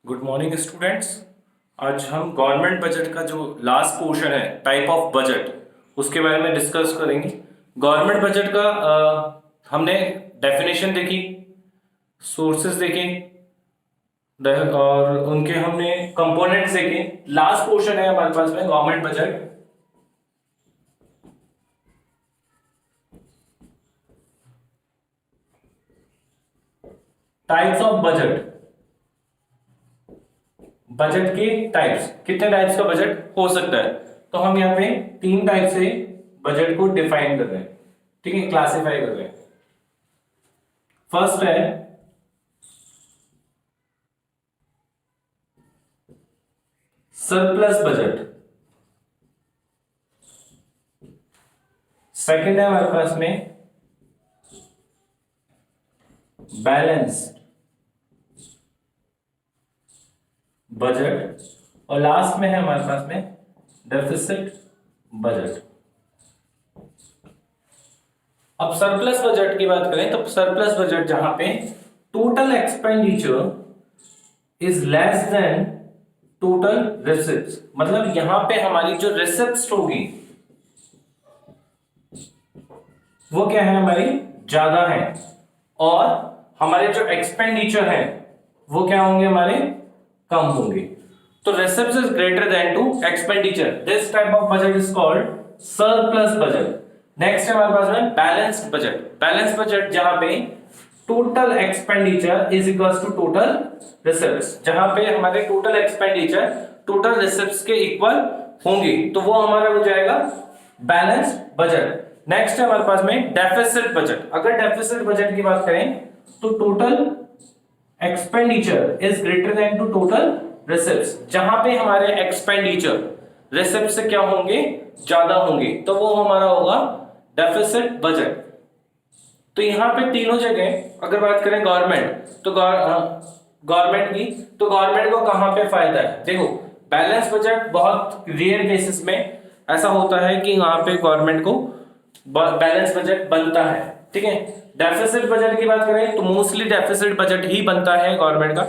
Good morning students. आज हम government budget का जो लास्ट पोर्शन है टाइप ऑफ बजट उसके बारे में डिस्कस करेंगे। गवर्नमेंट बजट का हमने डेफिनेशन देखी, सोर्सेस देखे और उनके हमने कंपोनेंट्स देखे। लास्ट पोर्शन है हमारे पास में government budget. Types of budget, budget के टाइप्स, कितने टाइप्स का बजट हो सकता है। तो हम यहाँ पे तीन टाइप से बजट को डिफाइन कर रहे हैं, ठीक है, क्लासिफाई कर रहे हैं। फर्स्ट है सरप्लस बजट, सेकंड है हमारे पास में बैलेंस्ड बजट और लास्ट में है हमारे पास में डेफिसिट बजट। अब सरप्लस बजट की बात करें तो सरप्लस बजट जहां पे total expenditure is less than total receipts, मतलब यहां पे हमारी जो रिसिप्ट्स होगी वो क्या है, हमारी ज्यादा है, और हमारे जो एक्सपेंडिचर है वो क्या होंगे, हमारे कम होंगे। तो receipts is greater than to expenditure, this type of budget is called surplus budget. Next है हमारे पास में बैलेंस्ड बजट। बैलेंस्ड बजट जहां पे total expenditure is equals to total receipts, जहां पे हमारे टोटल एक्सपेंडिचर टोटल रिसिप्ट्स के इक्वल होंगे, तो वो हमारा हो जाएगा बैलेंस्ड बजट। नेक्स्ट है हमारे पास में डेफिसिट बजट। अगर डेफिसिट बजट की बात करें तो total expenditure is greater than to total receipts, जहां पे हमारे एक्सपेंडिचर रिसिप्ट से क्या होंगे, ज्यादा होंगे, तो वो हमारा होगा डेफिसिट बजट। तो यहां पे तीनों जगह अगर बात करें गवर्नमेंट तो गवर्नमेंट की, तो गवर्नमेंट को कहां पे फायदा है, देखो बैलेंस बजट बहुत रेयर केसेस में ऐसा होता है कि वहां पे गवर्नमेंट को बैलेंस बजट बनता है, ठीक है। डेफिसिट बजट की बात करें तो मोस्टली डेफिसिट बजट ही बनता है गवर्नमेंट का।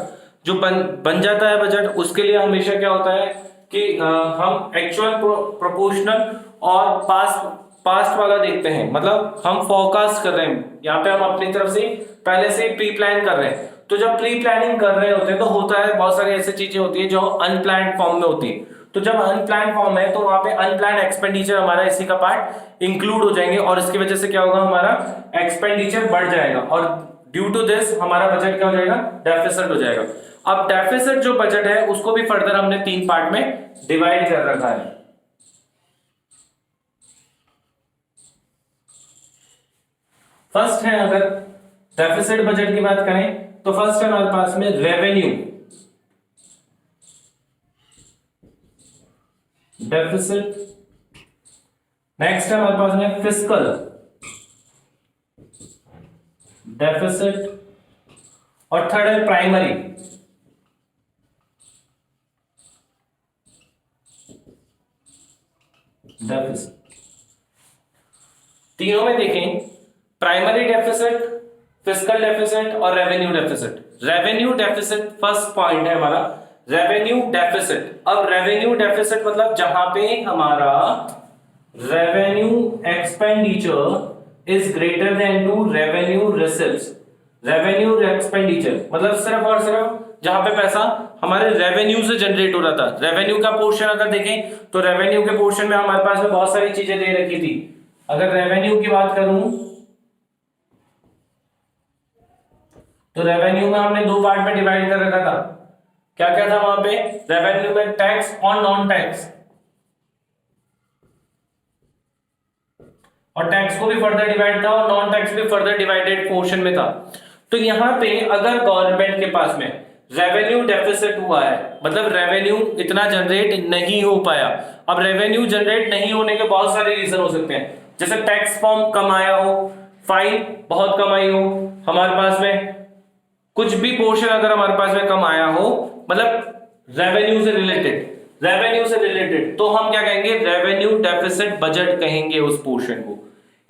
जो बन जाता है बजट, उसके लिए हमेशा क्या होता है कि हम एक्चुअल, प्रोपोर्शनल और पास्ट वाला देखते हैं, मतलब हम फोरकास्ट कर रहे हैं, यहाँ पे हम अपनी तरफ से पहले से प्री प्लान कर रहे हैं। तो जब प्री प्लानिंग कर रहे होते हैं तो होता है बहुत सारी ऐसी चीजें होती है जो अनप्लान्ड फॉर्म में होती है। तो जब अनप्लान्ड फॉर्म है तो वहां पे अनप्लान्ड एक्सपेंडिचर हमारा इसी का पार्ट इंक्लूड हो जाएंगे, और इसकी वजह से क्या होगा, हमारा एक्सपेंडिचर बढ़ जाएगा, और ड्यू टू दिस हमारा बजट क्या हो जाएगा, डेफिसिट हो जाएगा। अब डेफिसिट जो बजट है उसको भी फर्दर हमने तीन पार्ट में डिवाइड कर रखा है। फर्स्ट है, अगर डेफिसिट बजट की बात करें तो फर्स्ट है हमारे पास में रेवेन्यू डेफिसिट। नेक्स्ट है हमारे पास में फिस्कल डेफिसिट, और थर्ड है प्राइमरी डेफिसिट। तीनों में देखें, प्राइमरी डेफिसिट, फिस्कल डेफिसिट और revenue deficit. Revenue deficit first point है हमारा, रेवेन्यू डेफिसिट। अब रेवेन्यू डेफिसिट मतलब जहां पे हमारा revenue expenditure is greater than to revenue receipts. Revenue expenditure मतलब सिर्फ और सिर्फ जहां पे पैसा हमारे रेवेन्यू से जनरेट हो रहा था। रेवेन्यू का पोर्शन अगर देखें तो रेवेन्यू के पोर्शन में हमारे पास में बहुत सारी चीजें दे रखी थी। अगर रेवेन्यू की बात करूं तो रेवेन्यू में हमने दो पार्ट में डिवाइड कर रखा था। क्या क्या था वहां पे, रेवेन्यू में टैक्स और नॉन टैक्स, और टैक्स को भी फर्दर डिवाइड था और नॉन टैक्स भी फर्दर डिवाइडेड पोर्शन में था। तो यहां पे अगर गवर्नमेंट के पास में रेवेन्यू डेफिसिट हुआ है, मतलब रेवेन्यू इतना जनरेट नहीं हो पाया। अब रेवेन्यू जनरेट नहीं होने के बहुत सारे रीजन हो सकते हैं, जैसे टैक्स फॉर्म कम आया हो, फाइन बहुत कम आई हो, हमारे पास में कुछ भी पोर्शन अगर हमारे पास में कम आया हो, मतलब रेवेन्यू से रिलेटेड, तो हम क्या कहेंगे, रेवेन्यू डेफिसिट बजट कहेंगे उस पोर्शन को।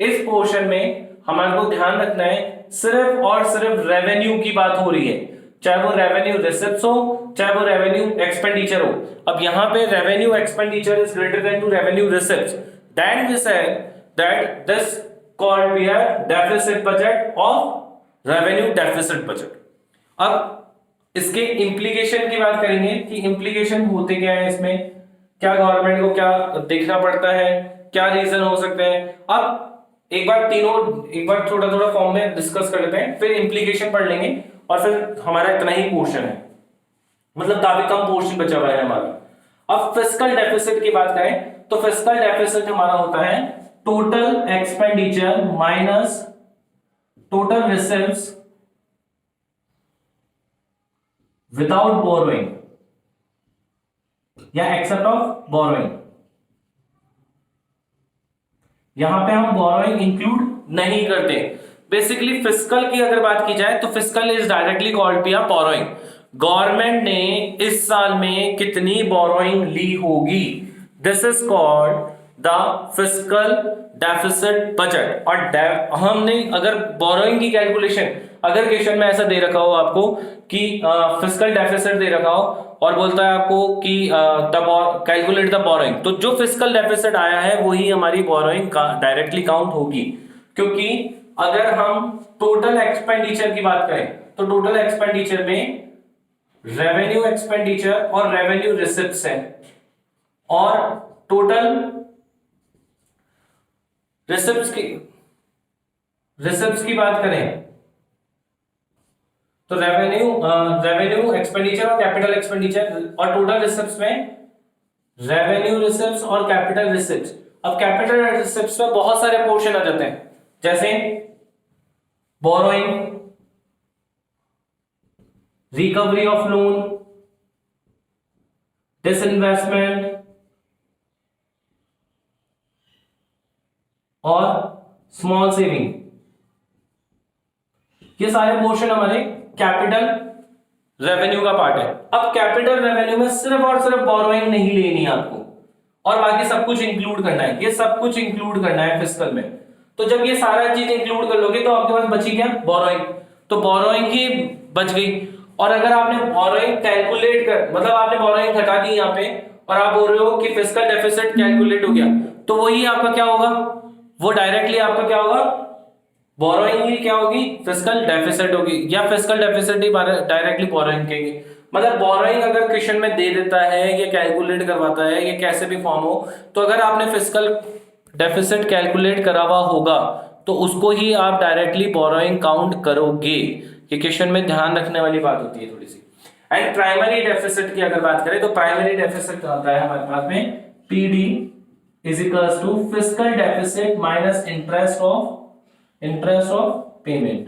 इस पोर्शन में हमारे को ध्यान रखना है सिर्फ और सिर्फ रेवेन्यू की बात हो रही है, चाहे वो रेवेन्यू रिसिप्ट्स हो, चाहे वो रेवेन्यू एक्सपेंडिचर हो। अब यहां पे revenue expenditure is greater than to revenue receipts, then we say that this called be a deficit budget और रेवेन्यू डेफिसिट बजट। अब इसके इंप्लीकेशन की बात करेंगे कि इंप्लीकेशन होते क्या है, इसमें क्या गवर्नमेंट को क्या देखना पड़ता है, क्या रीजन हो सकते हैं। अब एक बार थोड़ा थोड़ा फॉर्म में डिस्कस कर लेते हैं, फिर इंप्लीकेशन पढ़ लेंगे और फिर हमारा इतना ही पोर्शन है, मतलब काफी कम पोर्शन बचा हुआ है हमारा। अब फिस्कल डेफिसिट की बात करें तो फिस्कल डेफिसिट हमारा होता है total expenditure minus total receives without borrowing या एक्सेप्ट ऑफ बोरोइंग। यहां पे हम बोरोइंग इंक्लूड नहीं करते। बेसिकली फिस्कल की अगर बात की जाए तो fiscal is directly called be borrowing. Government ने इस साल में कितनी बोरोइंग ली होगी, this is called the fiscal deficit budget. और हमने अगर बोरोइंग की कैलकुलेशन, अगर क्वेश्चन में ऐसा दे रखा हो आपको कि फिस्कल डेफिसिट दे रखा हो और बोलता है आपको कि कैलकुलेट द बोरोइंग, तो जो फिस्कल डेफिसिट आया है वही हमारी बोरोइंग डायरेक्टली काउंट होगी। क्योंकि अगर हम टोटल एक्सपेंडिचर की बात करें तो टोटल एक्सपेंडिचर में रेवेन्यू एक्सपेंडिचर और रेवेन्यू रिसिप्ट्स है, और टोटल रिसिप्ट्स की बात करें तो रेवेन्यू एक्सपेंडिचर और कैपिटल एक्सपेंडिचर, और टोटल रिसिप्ट्स में रेवेन्यू रिसिप्ट्स और कैपिटल रिसिप्ट्स। अब कैपिटल रिसिप्ट्स में बहुत सारे पोर्शन आ जाते हैं, जैसे borrowing, recovery of loan, disinvestment और स्मॉल सेविंग। ये सारे पोर्शन हमारे कैपिटल रेवेन्यू का पार्ट है। अब कैपिटल रेवेन्यू में सिर्फ और सिर्फ बोरोइंग नहीं लेनी है आपको, और बाकी सब कुछ इंक्लूड करना है। ये सब कुछ इंक्लूड करना है फिस्कल में। तो जब ये सारा चीज इंक्लूड कर लोगे तो आपके पास बची क्या, बोरोइंग। तो बोरोइंग ही बच गई। और अगर आपने बोरोइंग कैलकुलेट कर, मतलब आपने बोरोइंग घटा दी यहाँ पे और आप बोल रहे हो कि फिस्कल डेफिसिट कैलकुलेट हो गया, तो वही आपका क्या होगा, वो डायरेक्टली आपका क्या होगा, बोरोइंग ही क्या होगी, फिस्कल डेफिसिट होगी, या फिस्कल डेफिसिट ही डायरेक्टली बोरोइंग कहेंगे। मतलब बोरोइंग अगर क्वेश्चन में दे देता है या कैलकुलेट करवाता है या कैसे भी फॉर्म हो, तो अगर आपने फिस्कल डेफिसिट कैलकुलेट करा हुआ होगा तो उसको ही आप डायरेक्टली बोरोइंग काउंट करोगे। ये क्वेश्चन में ध्यान रखने वाली बात होती है थोड़ी सी। एंड प्राइमरी डेफिसिट की अगर बात करें तो प्राइमरी डेफिसिट आता है हमारे पास में PD is equals to fiscal deficit minus interest of payment.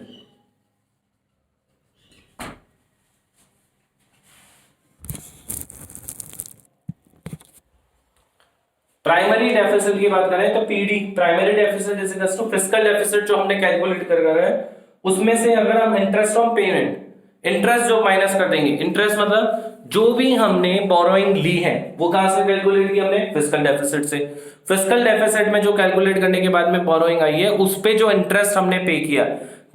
Primary deficit की बात करें तो PD primary deficit is equals to fiscal deficit जो हमने कैलकुलेट कर रहे हैं उसमें से अगर हम इंटरेस्ट ऑफ पेमेंट, इंटरेस्ट जो माइनस कर देंगे, इंटरेस्ट मतलब जो भी हमने बोरोइंग ली है वो कहां से कैलकुलेट की हमने, फिस्कल डेफिसिट से। फिस्कल डेफिसिट में जो कैलकुलेट करने के बाद में बोरोइंग आई है उस पे जो इंटरेस्ट हमने पे किया,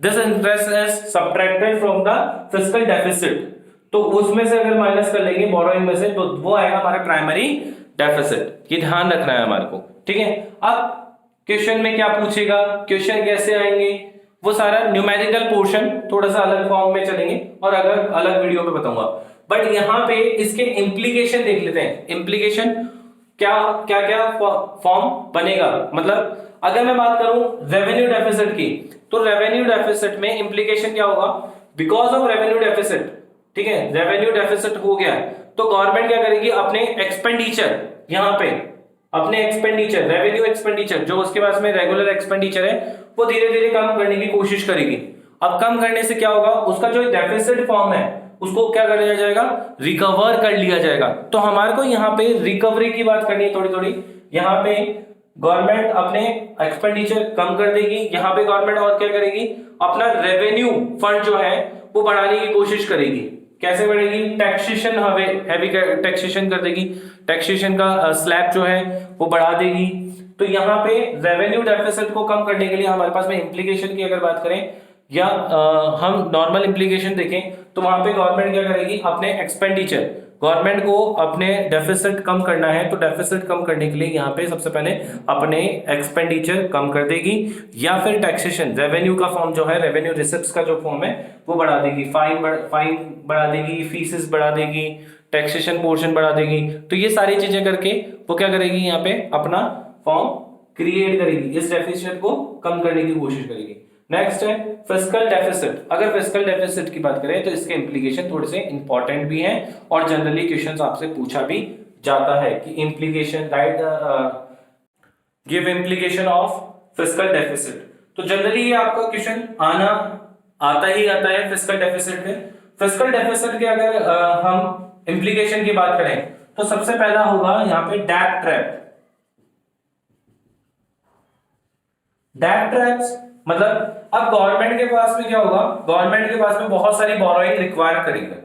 this interest is subtracted from the fiscal deficit. तो उसमें से अगर माइनस कर लेंगे बोरोइंग में से तो वो आएगा हमारा प्राइमरी डेफिसिट। ये ध्यान रखना है हमारे को, ठीक है। अब क्वेश्चन में क्या पूछेगा, क्वेश्चन कैसे आएंगे, वो सारा न्यूमेरिकल पोर्शन थोड़ा सा अलग फॉर्म में चलेंगे और अगर अलग वीडियो में बताऊंगा। बट यहां पे इसके इंप्लीकेशन देख लेते हैं। इंप्लीकेशन क्या क्या क्या फॉर्म बनेगा, मतलब अगर मैं बात करूं रेवेन्यू डेफिसिट की तो रेवेन्यू डेफिसिट में इंप्लीकेशन क्या होगा, बिकॉज ऑफ रेवेन्यू डेफिसिट, ठीक है, रेवेन्यू डेफिसिट हो गया तो गवर्नमेंट क्या करेगी, अपने एक्सपेंडिचर, यहां पे अपने एक्सपेंडिचर, रेवेन्यू एक्सपेंडिचर जो उसके पास में रेगुलर एक्सपेंडिचर है वो धीरे धीरे कम करने की कोशिश करेगी। अब कम करने से क्या होगा, उसका जो डेफिसिट फॉर्म है उसको क्या कर लिया जाएगा, रिकवर कर लिया जाएगा। तो हमारे को यहाँ पे रिकवरी की बात करनी है थोड़ी थोड़ी। यहाँ पे गवर्नमेंट अपने एक्सपेंडिचर कम कर देगी, यहाँ पे गवर्नमेंट और क्या करेगी, अपना रेवेन्यू फंड जो है वो बढ़ाने की कोशिश करेगी। कैसे बढ़ेगी, टैक्सेशन हैवी टैक्सेशन कर देगी, टैक्सेशन का स्लैब जो है वो बढ़ा देगी। तो यहाँ पे रेवेन्यू डेफिसिट को कम करने के लिए हमारे पास में इंप्लीकेशन की अगर बात करें या हम नॉर्मल इंप्लीकेशन देखें तो वहां पे गवर्नमेंट क्या करेगी, अपने एक्सपेंडिचर, गवर्नमेंट को अपने डेफिसिट कम करना है तो डेफिसिट कम करने के लिए यहाँ पे सबसे पहले अपने एक्सपेंडिचर कम कर देगी, या फिर टैक्सेशन, रेवेन्यू का फॉर्म जो है, रेवेन्यू रिसिप्ट्स का जो फॉर्म है वो बढ़ा देगी, फाइन बढ़ा देगी, फीसेस बढ़ा देगी, टैक्सेशन पोर्शन बढ़ा देगी। तो ये सारी चीजें करके वो क्या करेगी, यहाँ पे अपना फॉर्म क्रिएट करेगी, इस डेफिसिट को कम करने की कोशिश करेगी। नेक्स्ट है फिस्कल डेफिसिट। अगर फिस्कल डेफिसिट की बात करें तो इसके इंप्लीकेशन थोड़े से इंपॉर्टेंट भी हैं और जनरली क्वेश्चंस आपसे पूछा भी जाता है कि implication, right, give implication of fiscal deficit. तो जनरली ये आपका क्वेश्चन आता है फिस्कल डेफिसिट में। फिस्कल डेफिसिट के अगर हम इंप्लीकेशन की बात करें तो सबसे पहला होगा यहाँ पे डेट ट्रैप। डेट ट्रैप्स मतलब अब गवर्नमेंट के पास में क्या होगा, गवर्नमेंट के पास में बहुत सारी बोरोइंग रिक्वायर करेगा।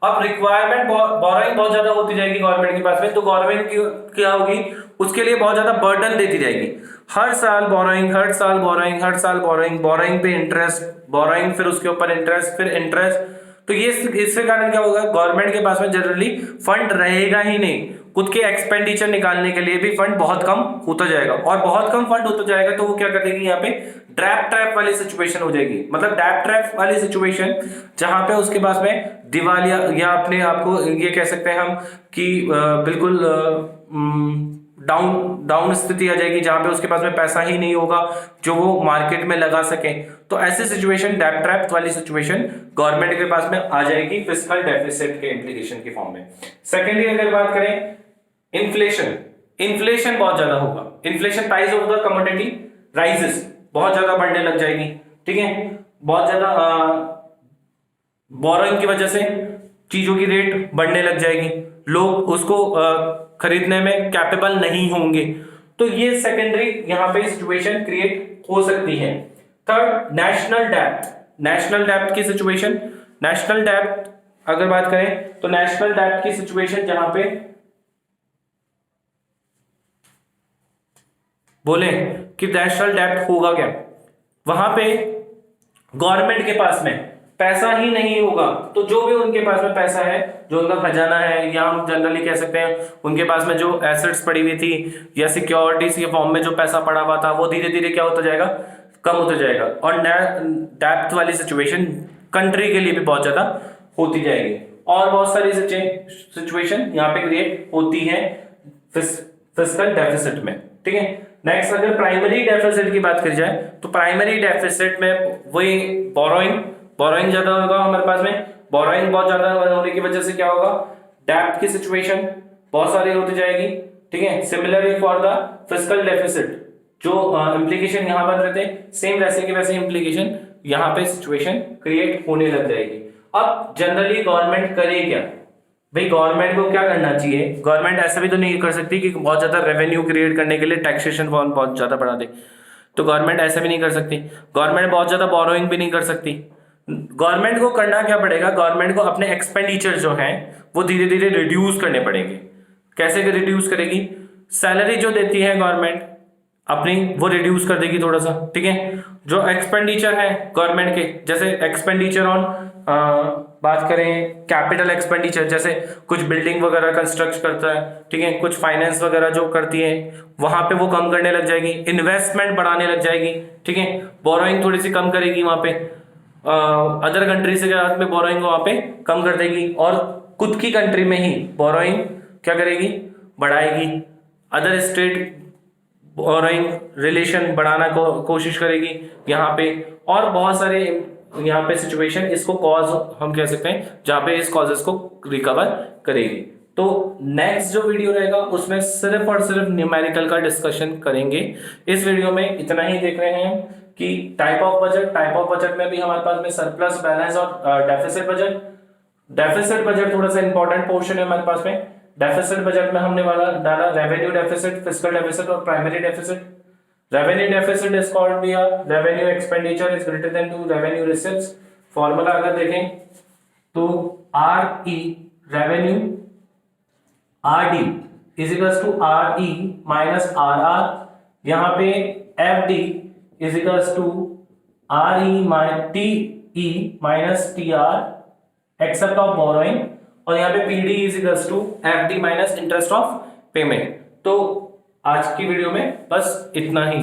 अब रिक्वायरमेंट बोरोइंग बहुत ज्यादा होती जाएगी गवर्नमेंट के पास में, तो गवर्नमेंट की क्या होगी, उसके लिए बहुत ज्यादा बर्डन देती जाएगी। हर साल बोरोइंग, हर साल बोरोइंग, हर साल बोरोइंग, बोरोइंग पे इंटरेस्ट, बोरोइंग फिर उसके ऊपर इंटरेस्ट, फिर इंटरेस्ट। तो ये इसके कारण क्या होगा, गवर्नमेंट के पास में जनरली फंड रहेगा ही नहीं, खुद के एक्सपेंडिचर निकालने के लिए भी फंड बहुत कम होता जाएगा, और बहुत कम फंड होता जाएगा तो वो क्या कर देगी, यहाँ पे ट्रैप वाली सिचुएशन हो जाएगी। मतलब ट्रैप वाली सिचुएशन जहां पे उसके पास में दिवालिया, या अपने आप को ये कह सकते हैं हम कि बिल्कुल डाउन स्थिति आ जाएगी, जहां पे उसके पास में पैसा ही नहीं होगा जो वो मार्केट में लगा सके। तो ऐसी सिचुएशन, डेट ट्रैप वाली सिचुएशन गवर्नमेंट के पास में आ जाएगी फिस्कल डेफिसिट के इंप्लीकेशन की फॉर्म में। सेकेंडली अगर बात करें इन्फ्लेशन बहुत ज्यादा होगा, inflation, price of the commodity rises, बहुत ज्यादा बढ़ने लग जाएगी, ठीक है, बहुत ज्यादा बोरोइंग की वजह से चीजों की रेट बढ़ने लग जाएगी, लोग उसको खरीदने में कैपेबल नहीं होंगे। तो ये सेकेंडरी यहाँ पे सिचुएशन क्रिएट हो सकती है। थर्ड, नेशनल डेब्ट की सिचुएशन। नेशनल डेब्ट अगर बात करें तो नेशनल डेब्ट की सिचुएशन जहां पे बोले कि नेशनल डेब्ट होगा क्या, वहां पे गवर्नमेंट के पास में पैसा ही नहीं होगा, तो जो भी उनके पास में पैसा है, जो उनका खजाना है, या हम जनरली कह सकते हैं उनके पास में जो एसेट्स पड़ी हुई थी या सिक्योरिटीज के फॉर्म में जो पैसा पड़ा हुआ था, वो धीरे धीरे क्या होता जाएगा, कम होता जाएगा। और डेब्ट वाली सिचुएशन कंट्री के लिए भी बहुत ज्यादा होती जाएगी, और बहुत सारी सिचुएशन यहाँ पे क्रिएट होती है फिस्कल डेफिसिट में, ठीक है। नेक्स्ट अगर प्राइमरी डेफिसिट की बात करी जाए तो प्राइमरी डेफिसिट में वही बोरोइंग ज्यादा होगा हमारे पास में, बोरोइंग बहुत ज्यादा होने की वजह से क्या होगा, डेब्ट की सिचुएशन बहुत सारी होती जाएगी, ठीक है। Similarly for the fiscal deficit, जो इंप्लीकेशन यहां बन रहे थे, सेम वैसे के वैसे इंप्लीकेशन यहां पे सिचुएशन क्रिएट होने लग जाएगी। अब जनरली गवर्नमेंट करे क्या भाई, गवर्नमेंट को क्या करना चाहिए, गवर्नमेंट ऐसा भी तो नहीं कर सकती कि बहुत ज्यादा रेवेन्यू क्रिएट करने के लिए टैक्सेशन बहुत ज्यादा बढ़ा दे, तो गवर्नमेंट ऐसा भी नहीं कर सकती। गवर्नमेंट बहुत ज्यादा बोरोइंग भी नहीं कर सकती। गवर्नमेंट को करना क्या पड़ेगा, गवर्नमेंट को अपने एक्सपेंडिचर जो हैं वो धीरे धीरे रिड्यूस करने पड़ेंगे। कैसे रिड्यूस करेगी, सैलरी जो देती है गवर्नमेंट अपनी, वो रिड्यूस कर देगी थोड़ा सा, ठीक है। जो एक्सपेंडिचर है गवर्नमेंट के, जैसे एक्सपेंडिचर ऑन बात करें कैपिटल एक्सपेंडिचर, जैसे कुछ बिल्डिंग वगैरह कंस्ट्रक्ट करता है, ठीक है, कुछ फाइनेंस वगैरह जो करती है वहां पे वो कम करने लग जाएगी, इन्वेस्टमेंट बढ़ाने लग जाएगी, ठीक है, बोरोइंग थोड़ी सी कम करेगी वहां पे, अदर कंट्री से में बोरोइंग वहां पे कम कर देगी, और खुद की कंट्री में ही बोरोइंग क्या करेगी, बढ़ाएगी, अदर स्टेट बोरोइंग रिलेशन बढ़ाना कोशिश करेगी यहाँ पे, और बहुत सारे यहाँ पे सिचुएशन, इसको कॉज हम कह सकते हैं जहां पे इस कॉजेस को रिकवर करेगी। तो नेक्स्ट जो वीडियो रहेगा उसमें सिर्फ और सिर्फ न्यूमेरिकल का डिस्कशन करेंगे। इस वीडियो में इतना ही देख रहे हैं कि टाइप ऑफ बजट में भी हमारे पास में सरप्लस, बैलेंस और डेफिसिट बजट थोड़ा सा इंपॉर्टेंट पोर्शन है हमारे पास में। डेफिसिट बजट में हमने डाला रेवेन्यू डेफिसिट, फिस्कल डेफिसिट और primary deficit. Revenue deficit is called via revenue expenditure is greater than to revenue receipts। Formula अगर देखें तो RE revenue RD is equals to RE minus RR, यहाँ पे FD is equals to RE minus TE minus TR, except of borrowing, और यहाँ पे PD is equals to F D minus interest of payment. तो आज की video में बस इतना ही।